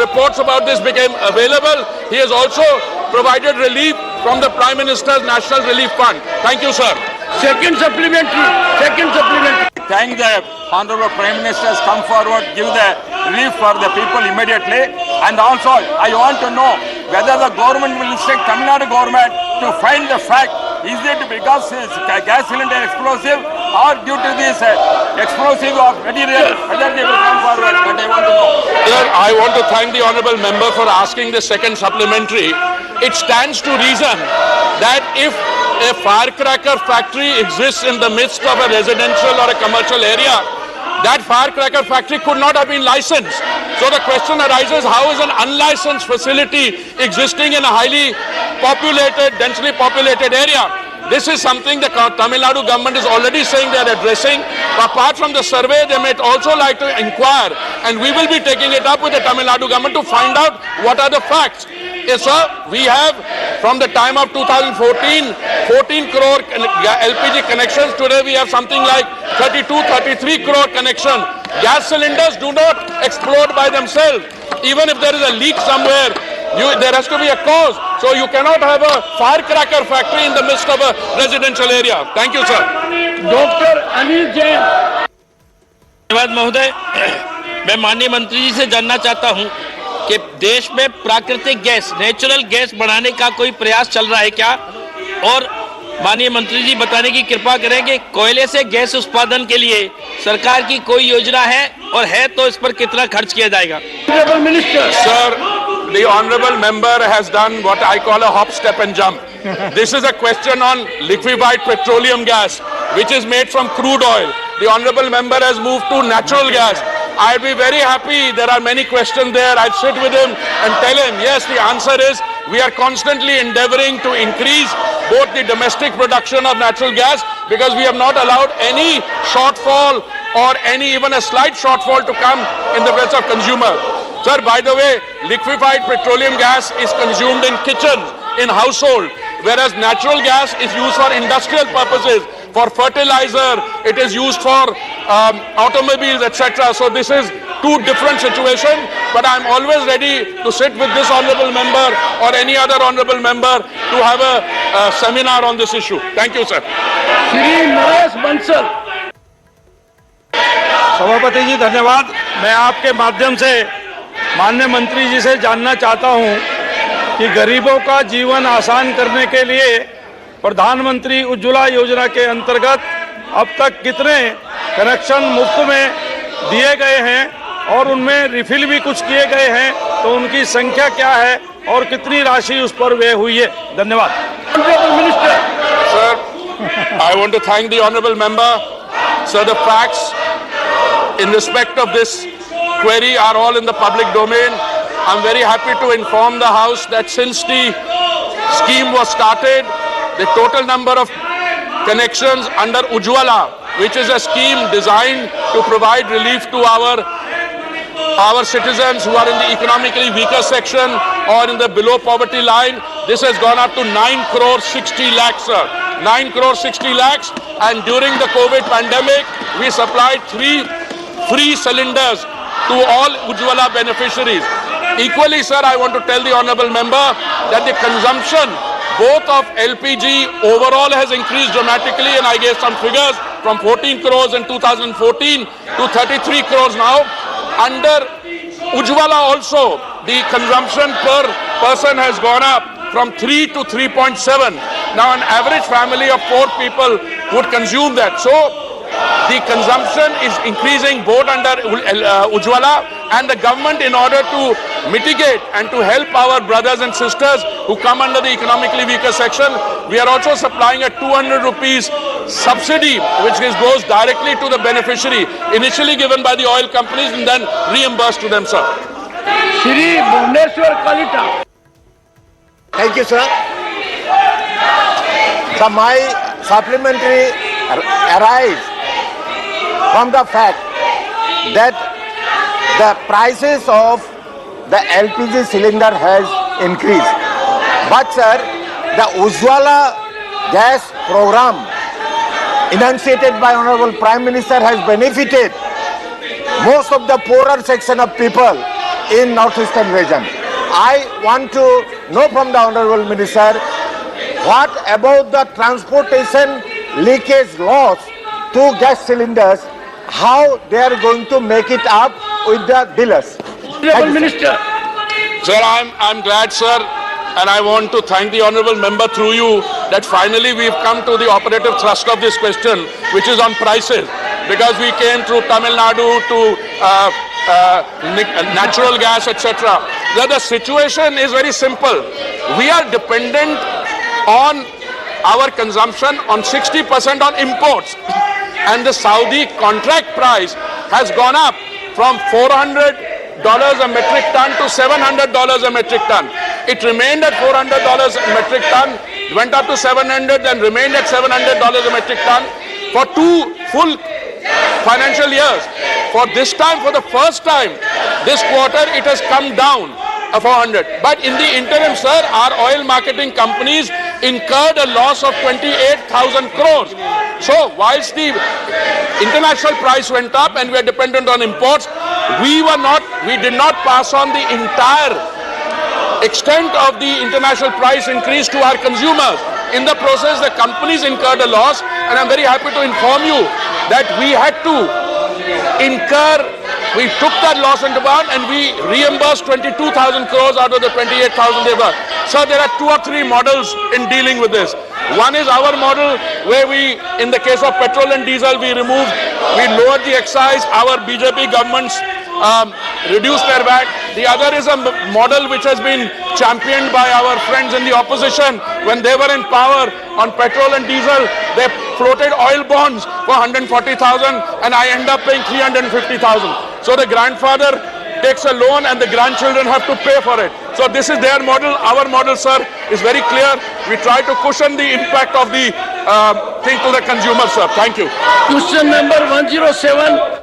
reports about this became available, he has also provided relief from the Prime Minister's National Relief Fund. Thank you, sir. Second supplementary. Thank the Honorable Prime Minister has come forward, give the relief for the people immediately. And also, I want to know whether the government will instruct Tamil Nadu government to find the fact, is it because it's gas cylinder explosive or due to this explosive of material, whether they will come forward, that I want to know. Sir, I want to thank the Honourable Member for asking the second supplementary. It stands to reason that if a firecracker factory exists in the midst of a residential or a commercial area, that firecracker factory could not have been licensed. So the question arises, how is an unlicensed facility existing in a highly populated, densely populated area? This is something the Tamil Nadu government is already saying they are addressing. Apart from the survey, they may also like to inquire, and we will be taking it up with the Tamil Nadu government to find out what are the facts. Yes, sir, we have, from the time of 2014, 14 crore LPG connections. Today we have something like 32, 33 crore connection. Gas cylinders do not explode by themselves. Even if there is a leak somewhere, there has to be a cause. So you cannot have a firecracker factory in the midst of a residential area. Thank you, sir. Dr. Anil Jain. धन्यवाद महोदय। मैं माननीय मंत्री जी से जानना चाहता हूं कि देश में प्राकृतिक गैस, नेचुरल गैस बढ़ाने का कोई प्रयास चल रहा है क्या, और माननीय मंत्री जी बताने की कृपा करें कि कोयले से गैस उत्पादन के लिए सरकार की कोई योजना है, और है तो इस पर कितना खर्च किया जाएगा। Sir, the honourable member has done what I call a hop, step and jump. This is a question on liquefied petroleum gas, which is made from crude oil. The honourable member has moved to natural gas. I'd be very happy. There are many questions there. I'd sit with him and tell him, yes, the answer is we are constantly endeavouring to increase both the domestic production of natural gas, because we have not allowed any shortfall or even a slight shortfall to come in the presence of consumer. Sir, by the way, liquefied petroleum gas is consumed in kitchens, in household, whereas natural gas is used for industrial purposes, for fertilizer, it is used for automobiles, etc. So this is two different situations, but I'm always ready to sit with this honourable member or any other honourable member to have a seminar on this issue. Thank you, sir. Shri Naresh Bansal. सभापति जी धन्यवाद। मैं आपके माध्यम से माननीय मंत्री जी से जानना चाहता हूं कि गरीबों का जीवन आसान करने के लिए प्रधानमंत्री उज्ज्वला योजना के अंतर्गत अब तक कितने कनेक्शन मुफ्त में दिए गए हैं, और उनमें रिफिल भी कुछ किए गए हैं, तो उनकी संख्या क्या है और कितनी राशि उस पर व्यय हुई है। धन्यवाद। Sir, I want to thank the honourable member. Sir, the facts in respect of this query are all in the public domain. I'm very happy to inform the House that since the scheme was started, the total number of connections under Ujjwala, which is a scheme designed to provide relief to our citizens who are in the economically weaker section or in the below poverty line, this has gone up to 9 crore 60 lakhs, sir. 9 crore 60 lakhs, and during the COVID pandemic, we supplied 3 free cylinders to all Ujjwala beneficiaries. Equally, sir, I want to tell the honourable member that the consumption both of LPG overall has increased dramatically, and I gave some figures from 14 crores in 2014 to 33 crores now. Under Ujjwala also, the consumption per person has gone up from 3 to 3.7. Now an average family of 4 people would consume that. So the consumption is increasing both under Ujjwala, and the government, in order to mitigate and to help our brothers and sisters who come under the economically weaker section, we are also supplying a 200 rupees subsidy, which goes directly to the beneficiary, initially given by the oil companies and then reimbursed to them, sir. Shri Bhuvneshwar Kalita. Thank you, sir. So my supplementary arise from the fact that the prices of the LPG cylinder has increased. But sir, the Ujjwala gas program enunciated by Honorable Prime Minister has benefited most of the poorer section of people in northeastern region. I want to know from the Honorable Minister, what about the transportation leakage loss to gas cylinders, how they are going to make it up with the dealers? Honorable Minister. Sir, I'm glad, sir, and I want to thank the honourable member through you that finally we've come to the operative thrust of this question, which is on prices. Because we came through Tamil Nadu to natural gas, etc. The situation is very simple. We are dependent on our consumption on 60% on imports. And the Saudi contract price has gone up from $400 a metric ton to $700 a metric ton. It remained at $400 a metric ton, went up to $700, then remained at $700 a metric ton for 2 full financial years. For this time, for the first time, this quarter, it has come down a 400. But in the interim, sir, our oil marketing companies incurred a loss of 28,000 crores. So whilst the international price went up and we are dependent on imports, we did not pass on the entire extent of the international price increase to our consumers. In the process, the companies incurred a loss, and I'm very happy to inform you that we had to we took that loss into account and we reimbursed 22,000 crores out of the 28,000 they were. So there are 2 or 3 models in dealing with this. One is our model where we, in the case of petrol and diesel, we lowered the excise. Our BJP governments reduced their VAT. The other is a model which has been championed by our friends in the opposition. When they were in power on petrol and diesel, they floated oil bonds for 140,000 and I end up paying 350,000. So the grandfather takes a loan and the grandchildren have to pay for it. So this is their model. Our model, sir, is very clear. We try to cushion the impact of the thing to the consumer, sir. Thank you. Question number 107.